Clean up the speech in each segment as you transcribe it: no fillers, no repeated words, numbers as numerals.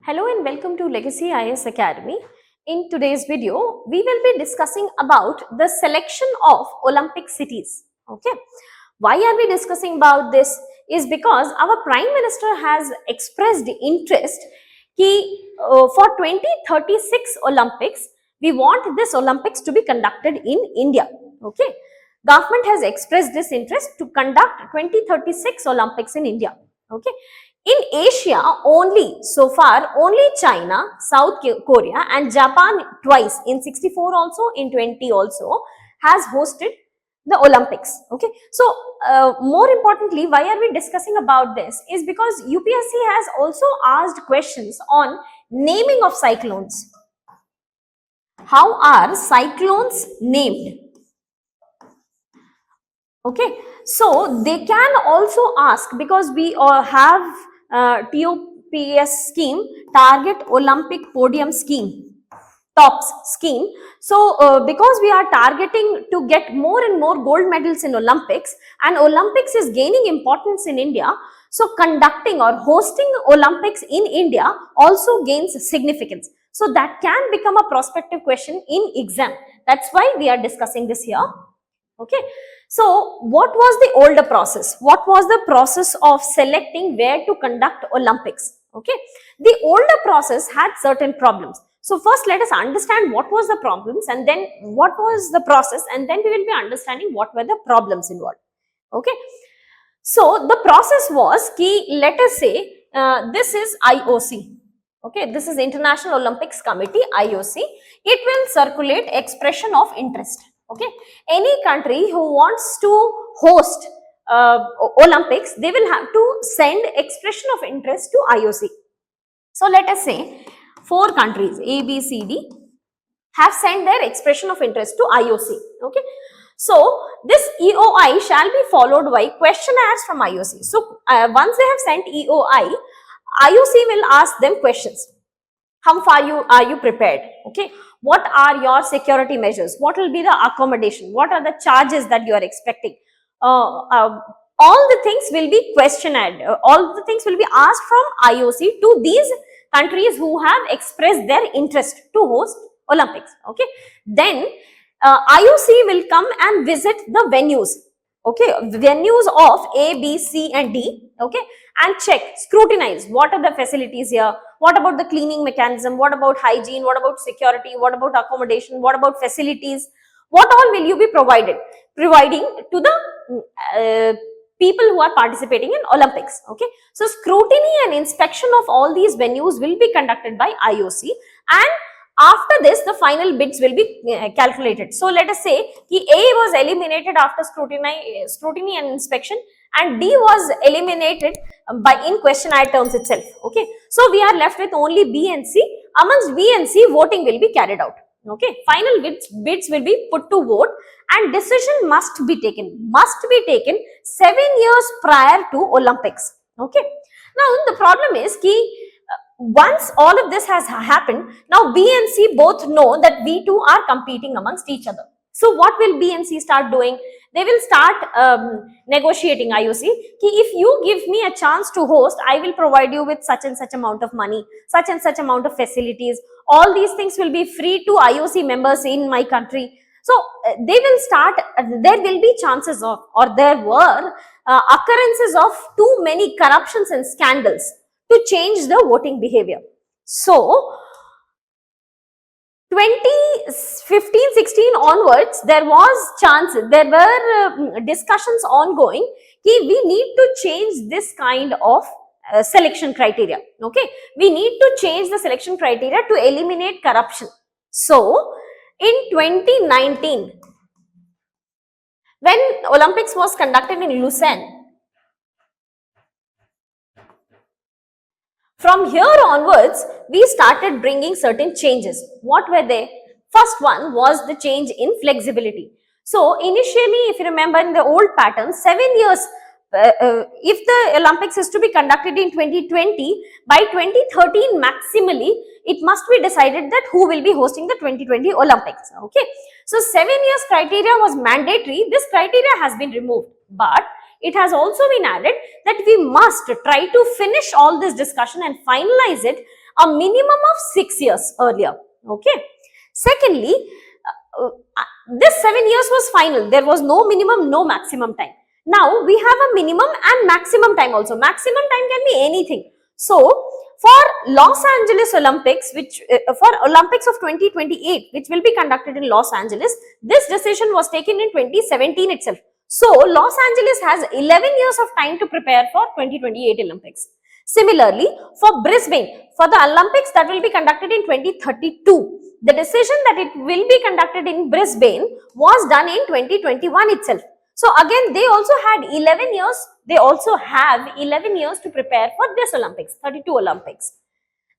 Hello and welcome to Legacy IAS Academy. In today's video, we will be discussing about the selection of Olympic cities. Okay. Why are we discussing about this? Is because our Prime Minister has expressed interest for 2036 Olympics, we want this Olympics to be conducted in India. Okay. Government has expressed this interest to conduct 2036 Olympics in India. Okay. In Asia, so far, only China, South Korea and Japan twice, in 64 also, in 20 also, has hosted the Olympics. Okay. So, more importantly, why are we discussing about this? Is because UPSC has also asked questions on naming of cyclones. How are cyclones named? Okay. So, they can also ask, because we have TOPS scheme, Target Olympic Podium Scheme, TOPS scheme. So, because we are targeting to get more and more gold medals in Olympics, and Olympics is gaining importance in India, so conducting or hosting Olympics in India also gains significance. So, that can become a prospective question in exam. That's why we are discussing this here. Okay. So, what was the older process? What was the process of selecting where to conduct Olympics? Okay. The older process had certain problems. So, first let us understand what was the problems, and then what was the process, and then we will be understanding what were the problems involved. Okay. So, the process was let us say this is IOC. Okay, this is International Olympics Committee, IOC. It will circulate expression of interest. Okay, any country who wants to host Olympics, they will have to send expression of interest to IOC. So, let us say 4 countries A, B, C, D have sent their expression of interest to IOC. Okay. So, this EOI shall be followed by questionnaires from IOC. So, once they have sent EOI, IOC will ask them questions. How far are you prepared? Okay. What are your security measures? What will be the accommodation? What are the charges that you are expecting? All the things will be questioned. All the things will be asked from IOC to these countries who have expressed their interest to host Olympics. Okay. Then IOC will come and visit the venues. Okay, venues of A, B, C and D. Okay, and check, scrutinize what are the facilities here, what about the cleaning mechanism, what about hygiene, what about security, what about accommodation, what about facilities, what all will you be providing to the people who are participating in Olympics. Okay, so scrutiny and inspection of all these venues will be conducted by IOC, and after this, the final bids will be calculated. So, let us say A was eliminated after scrutiny and inspection, and D was eliminated in questionnaire terms itself. Okay. So, we are left with only B and C. Amongst B and C, voting will be carried out. Okay. Final bids will be put to vote, and decision must be taken 7 years prior to Olympics. Okay. Now, the problem is once all of this has happened, now B and C both know that we two are competing amongst each other. So, what will B and C start doing? They will start negotiating IOC. If you give me a chance to host, I will provide you with such and such amount of money, such and such amount of facilities. All these things will be free to IOC members in my country. So, they will start, there will be chances of, or there were occurrences of too many corruptions and scandals to change the voting behavior. So, 2015-16 onwards, there were discussions ongoing. We need to change this kind of selection criteria. Okay, we need to change the selection criteria to eliminate corruption. So, in 2019, when Olympics was conducted in Lausanne, from here onwards, we started bringing certain changes. What were they? First one was the change in flexibility. So, initially, if you remember in the old pattern, 7 years, if the Olympics is to be conducted in 2020, by 2013 maximally, it must be decided that who will be hosting the 2020 Olympics. Okay. So, 7 years criteria was mandatory. This criteria has been removed, but it has also been added that we must try to finish all this discussion and finalize it a minimum of 6 years earlier. Okay. Secondly, this 7 years was final. There was no minimum, no maximum time. Now we have a minimum and maximum time also. Maximum time can be anything. So for Los Angeles Olympics, which for Olympics of 2028, which will be conducted in Los Angeles, this decision was taken in 2017 itself. So Los Angeles has 11 years of time to prepare for 2028 Olympics. Similarly, for Brisbane, for the Olympics that will be conducted in 2032, the decision that it will be conducted in Brisbane was done in 2021 itself. So again, they also had 11 years, they also have 11 years to prepare for this Olympics, 32 Olympics.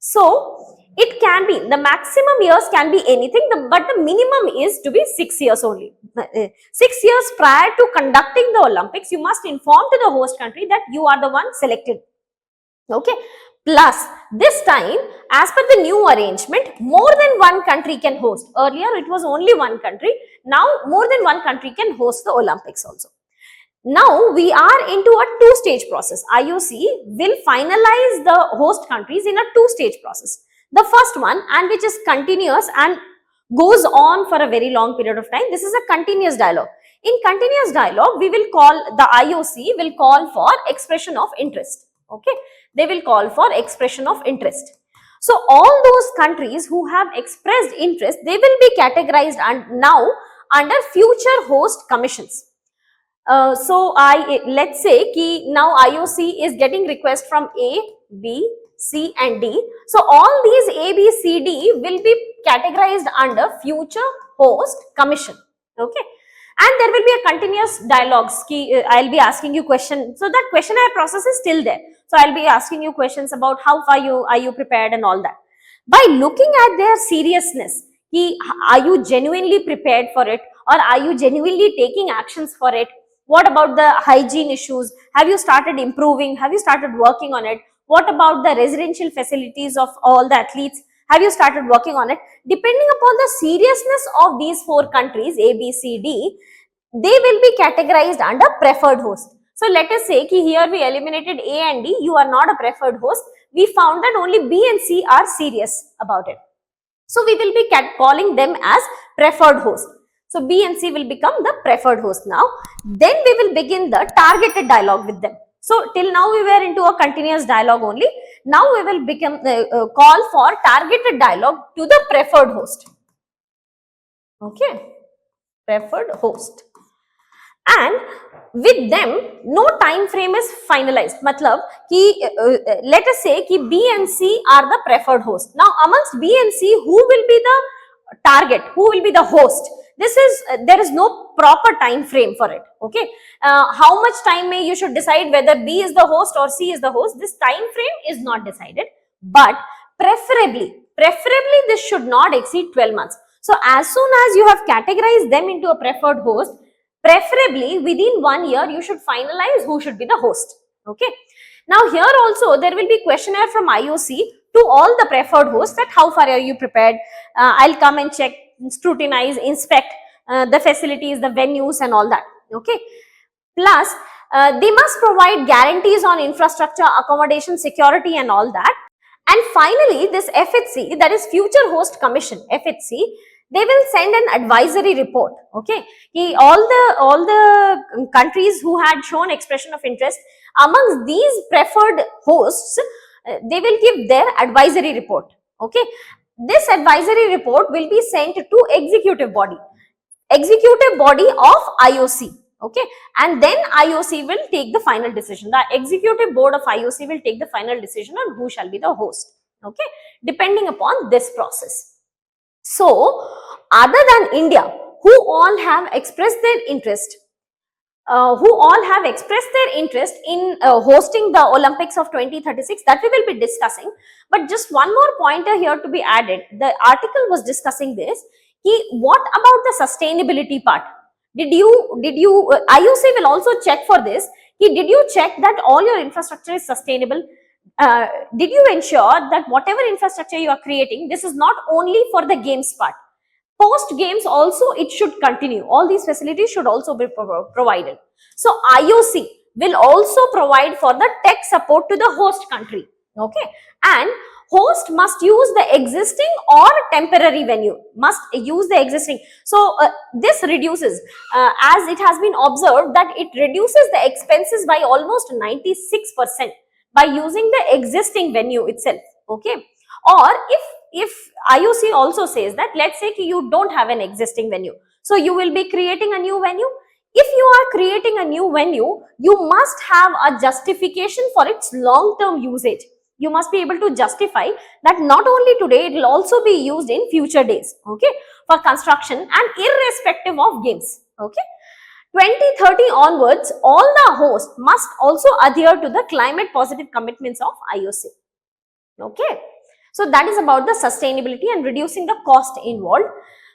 So it can be, the maximum years can be anything, but the minimum is to be 6 years only. 6 years prior to conducting the Olympics, you must inform to the host country that you are the one selected. Okay. Plus, this time, as per the new arrangement, more than one country can host. Earlier, it was only one country. Now, more than one country can host the Olympics also. Now, we are into a two-stage process. IOC will finalize the host countries in a two-stage process. The first one, and which is continuous and goes on for a very long period of time. This is a continuous dialogue. In continuous dialogue, we will call, the IOC will call for expression of interest. Okay. They will call for expression of interest. So all those countries who have expressed interest, they will be categorized and now under future host commissions. So let's say ki now IOC is getting request from A, B, C and D. So all these A, B, C, D will be categorized under future host commission. Okay. And there will be a continuous dialogue. I'll be asking you questions. So that questionnaire process is still there. So I'll be asking you questions about how far are you prepared and all that. By looking at their seriousness, are you genuinely prepared for it, or are you genuinely taking actions for it? What about the hygiene issues? Have you started improving? Have you started working on it? What about the residential facilities of all the athletes? Have you started working on it? Depending upon the seriousness of these four countries, A, B, C, D, they will be categorized under preferred host. So let us say ki here we eliminated A and D, you are not a preferred host. We found that only B and C are serious about it. So we will be calling them as preferred host. So B and C will become the preferred host now. Then we will begin the targeted dialogue with them. So till now we were into a continuous dialogue only. Now we will become call for targeted dialogue to the preferred host. Okay, preferred host. And with them, no time frame is finalized. Matlab ki let us say ki B and C are the preferred host. Now amongst B and C, who will be the target? Who will be the host? This is there is no proper time frame for it. Okay, how much time you should decide whether B is the host or C is the host. This time frame is not decided, but preferably this should not exceed 12 months. So as soon as you have categorized them into a preferred host, preferably within 1 year you should finalize who should be the host. Okay. Now here also there will be questionnaire from IOC to all the preferred hosts that how far are you prepared. I'll come and check, scrutinize, inspect the facilities, the venues and all that. Okay. Plus they must provide guarantees on infrastructure, accommodation, security and all that. And finally this FHC, that is Future Host Commission, FHC, they will send an advisory report. Okay, all the countries who had shown expression of interest, amongst these preferred hosts, they will give their advisory report. Okay, this advisory report will be sent to executive body of IOC. Okay, and then IOC will take the final decision. The executive board of IOC will take the final decision on who shall be the host. Okay, depending upon this process. So, other than India, who all have expressed their interest, in hosting the Olympics of 2036, that we will be discussing. But just one more pointer here to be added. The article was discussing this. What about the sustainability part? IOC will also check for this. Did you check that all your infrastructure is sustainable? Did you ensure that whatever infrastructure you are creating, this is not only for the games part. Post games also it should continue. All these facilities should also be provided. So IOC will also provide for the tech support to the host country. Okay, and host must use the existing or temporary venue, must use the existing. So this reduces, as it has been observed that it reduces the expenses by almost 96% by using the existing venue itself. Okay, or if IOC also says that, let's say you don't have an existing venue, so you will be creating a new venue. If you are creating a new venue, you must have a justification for its long term usage. You must be able to justify that not only today, it will also be used in future days, okay, for construction and irrespective of games. Okay, 2030 onwards, all the hosts must also adhere to the climate positive commitments of IOC. Okay, so that is about the sustainability and reducing the cost involved.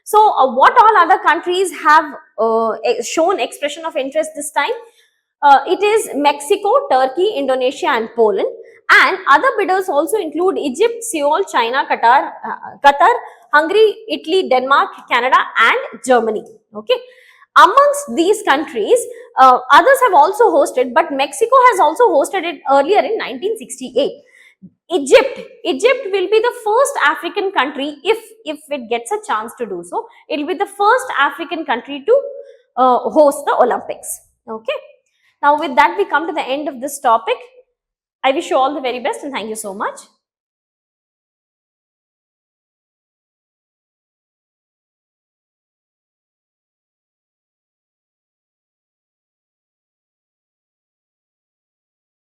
So what all other countries have shown expression of interest this time? It is Mexico, Turkey, Indonesia and Poland, and other bidders also include Egypt, Seoul, China, Qatar, Hungary, Italy, Denmark, Canada and Germany. Okay, amongst these countries, others have also hosted, but Mexico has also hosted it earlier in 1968. Egypt will be the first African country, if it gets a chance to do so, it will be the first African country to host the Olympics. Okay, now with that we come to the end of this topic. I wish you all the very best and thank you so much.